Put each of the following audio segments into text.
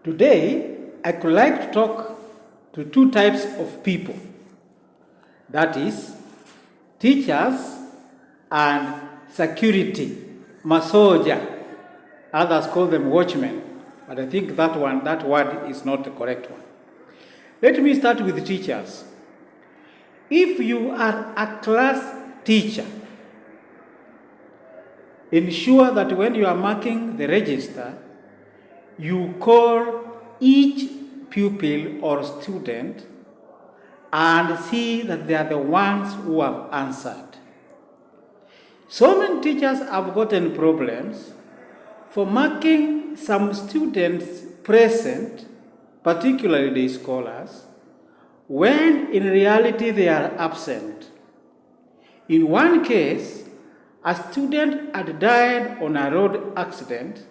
Today, I could like to talk to two types of people. That is, teachers and security, masoja. Others call them watchmen, but I think that word is not the correct one. Let me start with teachers. If you are a class teacher, ensure that when you are marking the register, you call each pupil or student and see that they are the ones who have answered. So many teachers have gotten problems for marking some students present, particularly the scholars, when in reality they are absent. In one case, a student had died on a road accident,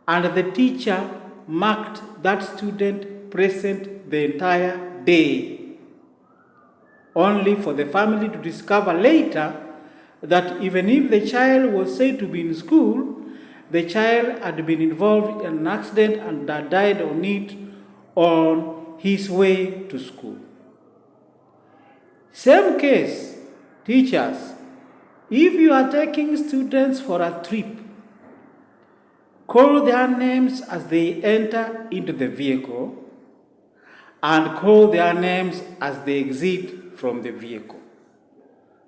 and the teacher marked that student present the entire day, only for the family to discover later that even if the child was said to be in school, the child had been involved in an accident and had died on it on his way to school. Same case, teachers, if you are taking students for a trip, call their names as they enter into the vehicle and call their names as they exit from the vehicle.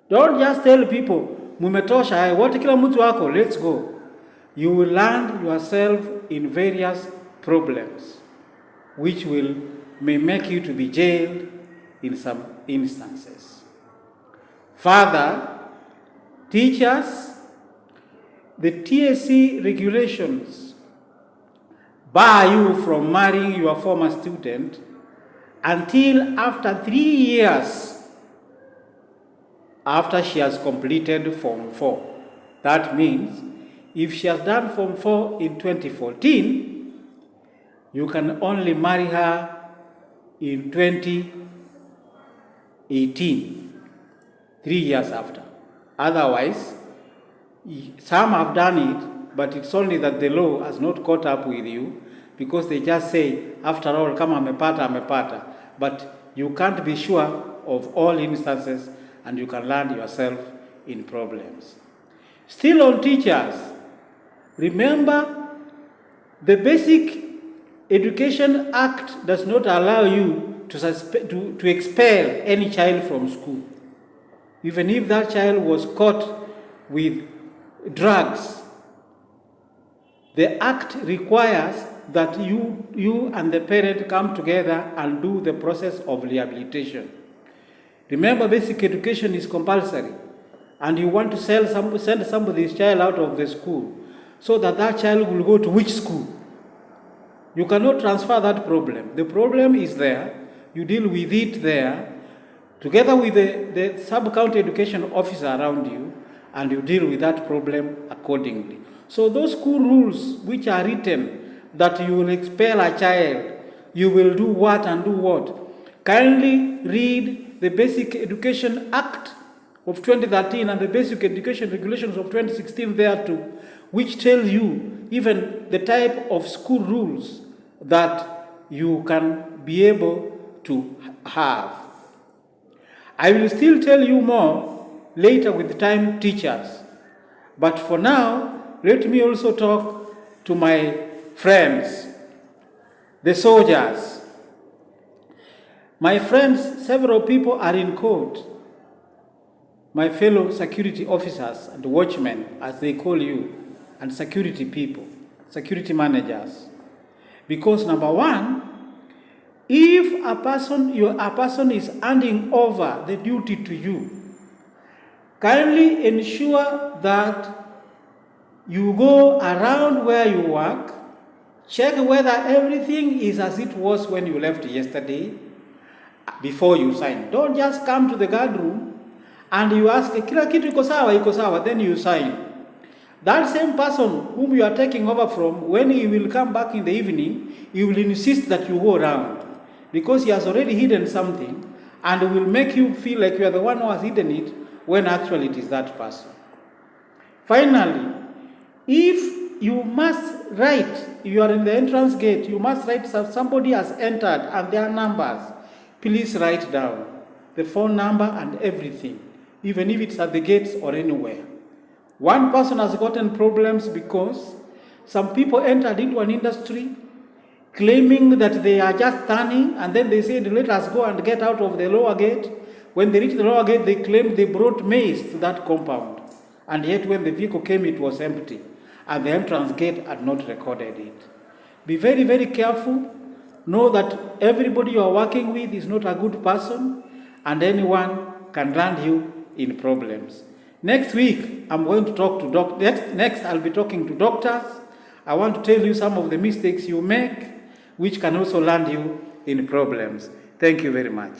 Don't just tell people, mumetosha, wote kila mtu wako, let's go. You will land yourself in various problems, which may make you to be jailed in some instances. Further, teachers, the TSC regulations bar you from marrying your former student until after 3 years after she has completed Form 4. That means if she has done Form 4 in 2014, you can only marry her in 2018, 3 years after. Otherwise, some have done it, but it's only that the law has not caught up with you, because they just say, after all, kama amepata. But you can't be sure of all instances, and you can land yourself in problems. Still on teachers, remember, the Basic Education Act does not allow you to expel any child from school, even if that child was caught with drugs. The act requires that you and the parent come together and do the process of rehabilitation. Remember, basic education is compulsory, and you want to send somebody's child out of the school so that that child will go to which school? You cannot transfer that problem. The problem is there. You deal with it there, together with the sub-county education officer around you, and you deal with that problem accordingly. So those school rules which are written that you will expel a child, you will do what and do what, kindly read the Basic Education Act of 2013 and the Basic Education Regulations of 2016 there too, which tell you even the type of school rules that you can be able to have. I will still tell you more later with time, teachers. But for now, let me also talk to my friends, the soldiers. My friends, several people are in court. My fellow security officers and watchmen, as they call you, and security people, security managers. Because number one, if a person is handing over the duty to you, kindly ensure that you go around where you work, check whether everything is as it was when you left yesterday before you sign. Don't just come to the guard room and you ask, kila kitu iko sawa, then you sign. That same person whom you are taking over from, when he will come back in the evening, he will insist that you go around, because he has already hidden something and will make you feel like you are the one who has hidden it, when actually it is that person. Finally, if you must write, if you are in the entrance gate, you must write somebody has entered and their numbers. Please write down the phone number and everything, even if it's at the gates or anywhere. One person has gotten problems because some people entered into an industry claiming that they are just turning, and then they said, let us go and get out of the lower gate. When they reached the lower gate, they claimed they brought maize to that compound. And yet when the vehicle came, it was empty. And the entrance gate had not recorded it. Be very, very careful. Know that everybody you are working with is not a good person, and anyone can land you in problems. Next week, I'm going to talk to next I'll be talking to doctors. I want to tell you some of the mistakes you make, which can also land you in problems. Thank you very much.